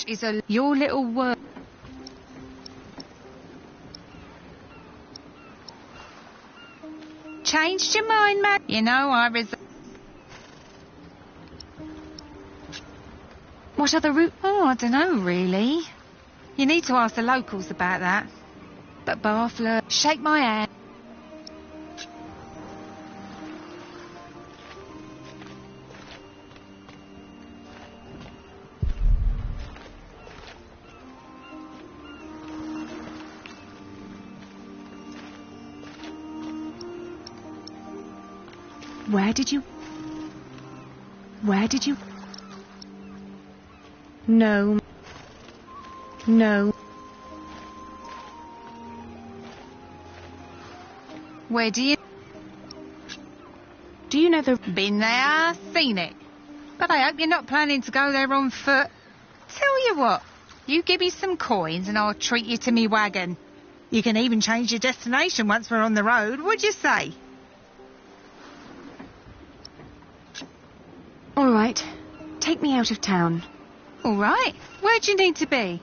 is your little word. Changed your mind, man? You know, What other route? Oh, I don't know, really. You need to ask the locals about that. But Barfler, shake my hand. Where did you... No. Where do you know the... Been there, seen it. But I hope you're not planning to go there on foot. Tell you what, you give me some coins and I'll treat you to me wagon. You can even change your destination once we're on the road, what'd you say? All right. Take me out of town. All right. Where do you need to be?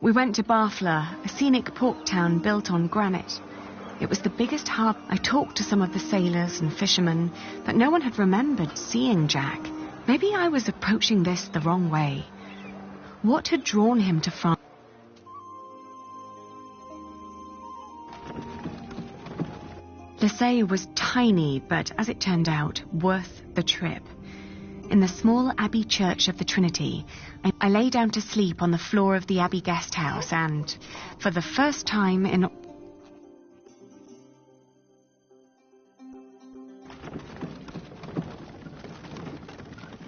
We went to Barfler, a scenic port town built on granite. It was the biggest hub. I talked to some of the sailors and fishermen, but no one had remembered seeing Jack. Maybe I was approaching this the wrong way. What had drawn him to France? Lesay was tiny, but as it turned out, worth the trip. In the small Abbey Church of the Trinity, I lay down to sleep on the floor of the Abbey guest house and, for the first time in...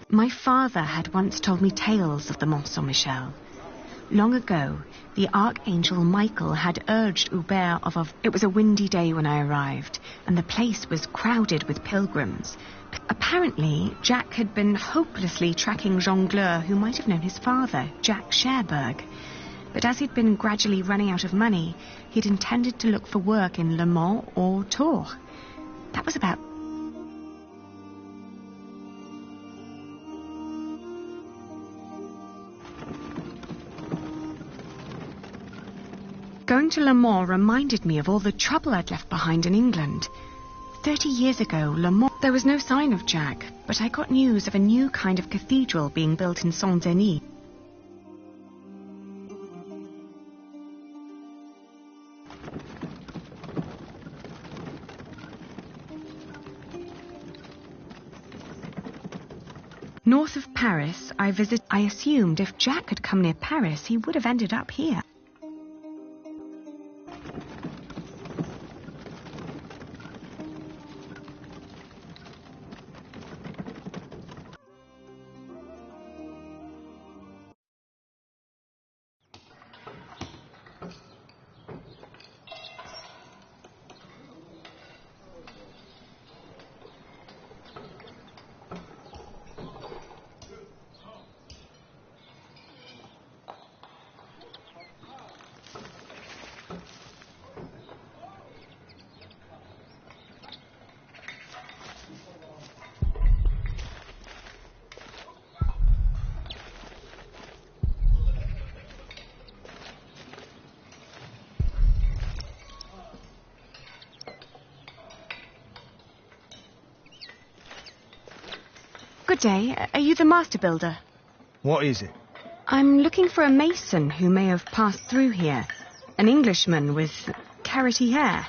My father had once told me tales of the Mont Saint-Michel. Long ago, the Archangel Michael had urged Hubert of... It was a windy day when I arrived, and the place was crowded with pilgrims. Apparently, Jack had been hopelessly tracking jongleur who might have known his father, Jack Cherbourg. But as he'd been gradually running out of money, he'd intended to look for work in Le Mans or Tours. That was about... Going to Le Mans reminded me of all the trouble I'd left behind in England. 30 years ago, Le Mans... There was no sign of Jack, but I got news of a new kind of cathedral being built in Saint-Denis. North of Paris, I assumed if Jack had come near Paris, he would have ended up here. Good day. Are you the master builder? What is it? I'm looking for a mason who may have passed through here. An Englishman with carroty hair.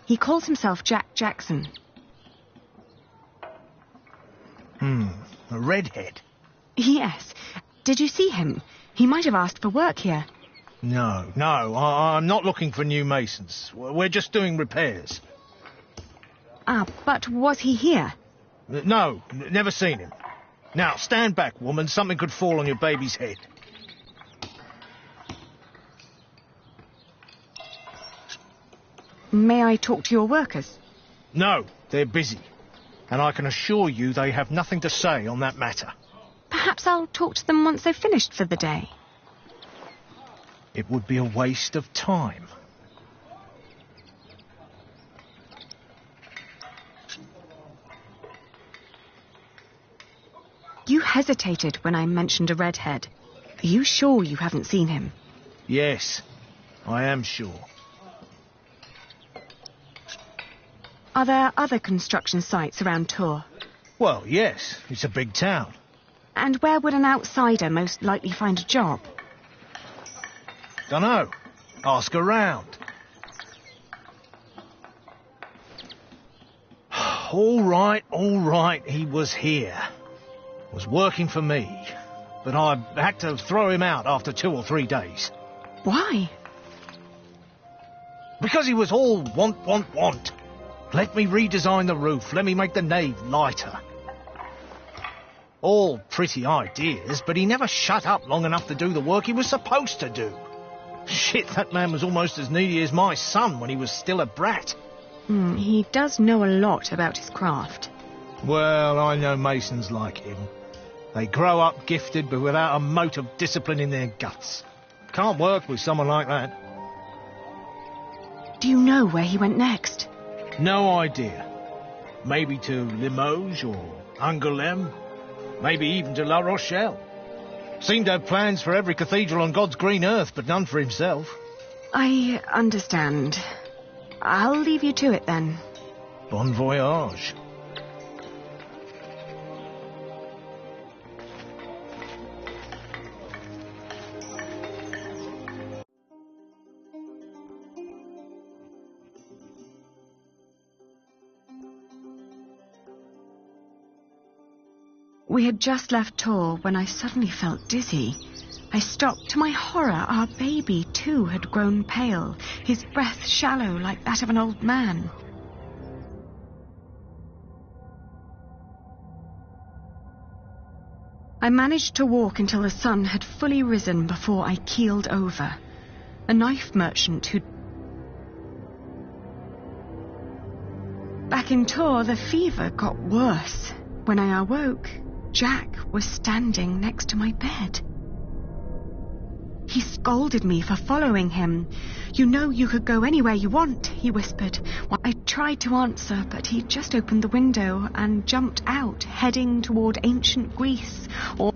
He calls himself Jack Jackson. A redhead? Yes. Did you see him? He might have asked for work here. No, I'm not looking for new masons. We're just doing repairs. Ah, but was he here? No, never seen him. Now, stand back, woman. Something could fall on your baby's head. May I talk to your workers? No, they're busy. and I can assure you they have nothing to say on that matter. Perhaps I'll talk to them once they've finished for the day. It would be a waste of time. You hesitated when I mentioned a redhead. Are you sure you haven't seen him? Yes, I am sure. Are there other construction sites around Tours? Well, yes, it's a big town. And where would an outsider most likely find a job? Dunno. Ask around. All right, he was here. Was working for me. But I had to throw him out after 2 or 3 days. Why? Because he was all want. Let me redesign the roof, let me make the nave lighter. All pretty ideas, but he never shut up long enough to do the work he was supposed to do. Shit, that man was almost as needy as my son when he was still a brat. He does know a lot about his craft. Well, I know masons like him. They grow up gifted, but without a mote of discipline in their guts. Can't work with someone like that. Do you know where he went next? No idea. Maybe to Limoges or Angoulême. Maybe even to La Rochelle. Seemed to have plans for every cathedral on God's green earth, but none for himself. I understand. I'll leave you to it then. Bon voyage. We had just left Tours when I suddenly felt dizzy. I stopped. To my horror, our baby, too, had grown pale, his breath shallow like that of an old man. I managed to walk until the sun had fully risen before I keeled over. A knife merchant who'd... Back in Tours, the fever got worse. When I awoke, Jack was standing next to my bed. He scolded me for following him. "You know you could go anywhere you want," he whispered. Well, I tried to answer, but he just opened the window and jumped out, heading toward ancient Greece or